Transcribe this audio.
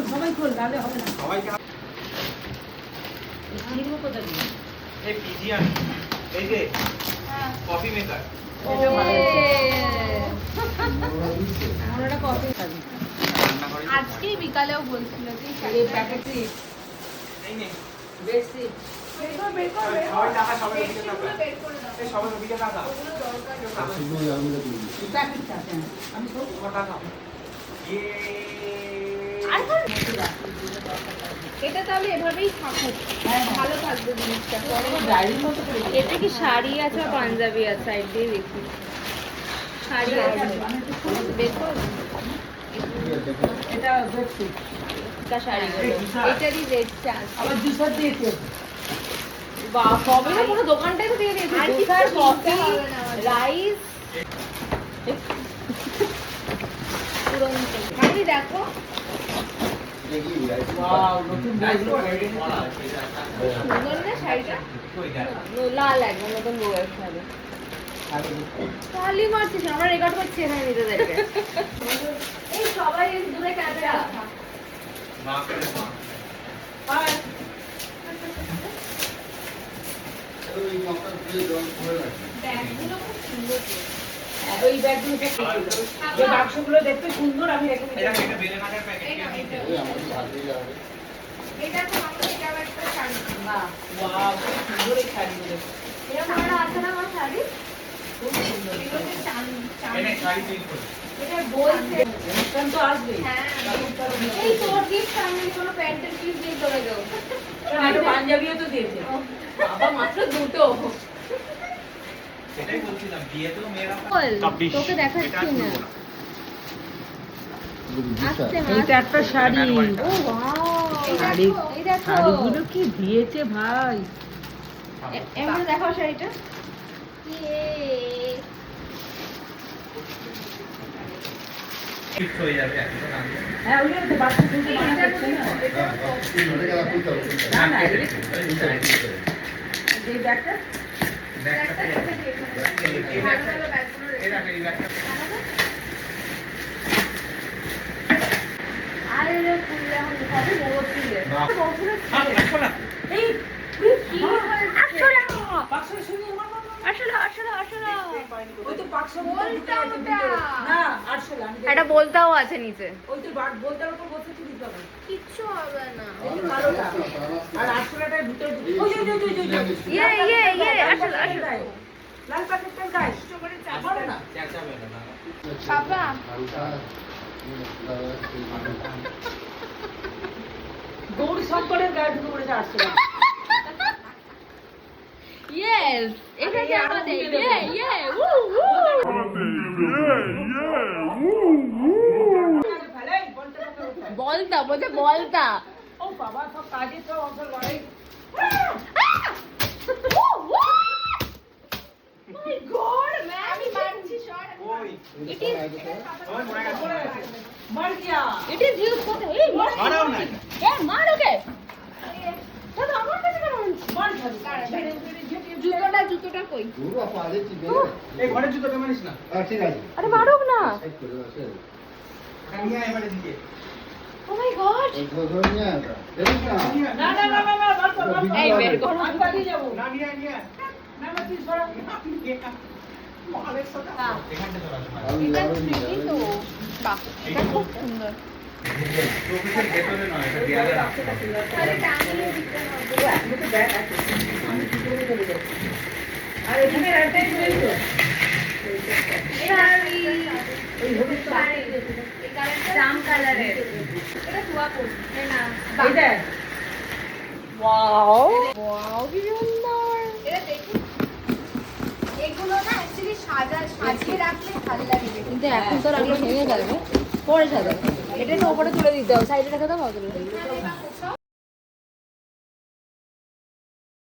সবাই খোল নালে হবে না। সবাইকে নির্মো কোথা দিয়ে? এই পিজিয়ান এই যে কফি মেকার এটা ভালো আমরা একটা কফি খাবি। আজকে বিকালেও বলছিল যে এই প্যাকেটে এই নে বেশি সবাই টাকা সবাই দিকে টাকা এই সবাই দিকে টাকা প্যাকেট আছে আমি সব কটা খাও এটা তাহলে এভাবেই থাকো, ভালো থাকবে জিনিসটা। ডায়েরির মতো করে এটা কি শাড়ি আছে আর পাঞ্জাবি আছে? সাইড দিয়ে দেখি শাড়ি আছে, দেখো এটা বেশি কা শাড়িগুলো এটারই রেট চার্জ। আবার জুসার দিয়েছে। বাহ, সবই না পুরো দোকানটাই তো দিয়ে দিয়েছে। জুসার, কফি, রাইস, পুরন্ত শাড়ি দেখো। ওয়াও নতুন সুন্দর না শাড়িটা? লাল একদম নতুন বউয়ের শাড়ি। কালি মারছিস, আমরা রেকর্ড করছি এখানে নিজেদেরকে। এই সবাই দূরে ক্যামেরা। মা করে মা আর ব্যাগগুলো খুব সুন্দর। ওই ব্যাগগুলো যে বাক্সগুলো দেখতে সুন্দর আমি রেখে এটা দিয়েছি। একটা বেলে মাটার প্যাকেট এটা তো আমাদের এটা একটা শাড়ি। বাহ ওয়াও খুব সুন্দর এই শাড়িগুলো। এরকম একটা আছে না আমার শাড়ি? খুব সুন্দর। এগুলোতে এনে শাড়ি চেঞ্জ করে এটা বলছে। অনুষ্ঠান তো আসবে। হ্যাঁ, এই তোর গিফট আমি কোনো প্যান্টের গিফট দিয়ে চলে যাও। একটা পাঞ্জাবিও তো দিয়েছে। বাবা মাত্র দুটো। সেটাই বলছিলাম বিয়ে তো মেয়েরা তোকে দেখাচ্ছি না। আসছে এইটা একটা শাড়ি। ও ওয়াও, শাড়ি এই দেখো। শাড়িগুলো কি দিয়েছে ভাই। এমন দেখো শাড়িটা। ইয়ে ফিক্স হয়ে যাবে এখন না হ্যাঁ ওই তো বাচ্চা ছেলে মানা করছে না। না না এই ব্যাগটা ব্যাগটা এই ব্যাগটা আরে রে ফুলে এখন কবে মোড় ফুলে। না এই কি হয়েছে? বাক্স শুনি আসলে আসলে আসলে ওই তো বাক্স বলটা ওটা। না আসলে আমি একটা বলতাও আছে নিচে। ওই তো বলতার উপর বসে চুরি যাবে কিচ্ছু হবে না। এই ভালোটা আর আসলেটা ভিতরে ওই যে ইয়ে আসলে আসলে লাল প্যাকেটটা গাইস ভালো না চেঁচাবে না বাবা দৌড়ি সব করে গায়ে ঢুকে পড়েছে আসলে ইয়েস এটা কি আমাদের ইয়ে বলতা বলতে বলতা। ও বাবা সব কাজে সব অসল লড়াই My God, man! আমি মানছি শর্ট। ওই It is ওই মনে গেছে মার গিয়া it is used for এই মারাও না মার ওকে। দাদা আমার কাছে কেন আনছিস? মার খাবি জুতোটা কই? এই ঘরের জুতো মারিস না আরে মারুক না। ওটা নিয়ে আয় এবারে দিকে Oh my God! না না না না না মার কর এই বের করো। আমি পালিয়ে যাবো না নিয়ে আয় নিয়ে আয় না না তুই সরা মহালের সাথে এখানটা চলে আসো এটা tricky তো। বাহ, এটা খুব সুন্দর। প্রফেসর ভেতরে নয় এটা দেয়ালে রাখতে হবে তাহলে টাঙিয়ে দিতে হবে। আমি তো ব্যাগ আছে আমি কি করে চলে যাব আর এখানে রাখতে চলে তো শাড়ি। এই হলুদ শাড়ি। এই কালারটা জাম কালারের। এটা তুয়াকো। এই না। এই দেখ ওয়াও ওয়াও কি সুন্দর। এটা দেখি। এগুলো না অ্যাকচুয়ালি সাজিয়ে রাখলে ভালো লাগবে। কিন্তু এখন তো রাখলে ভেঙে যাবে। পরে সাজাবে। এটা একটু উপরে তুলে দিতে হবে। সাইডে রেখে দাও ভালো।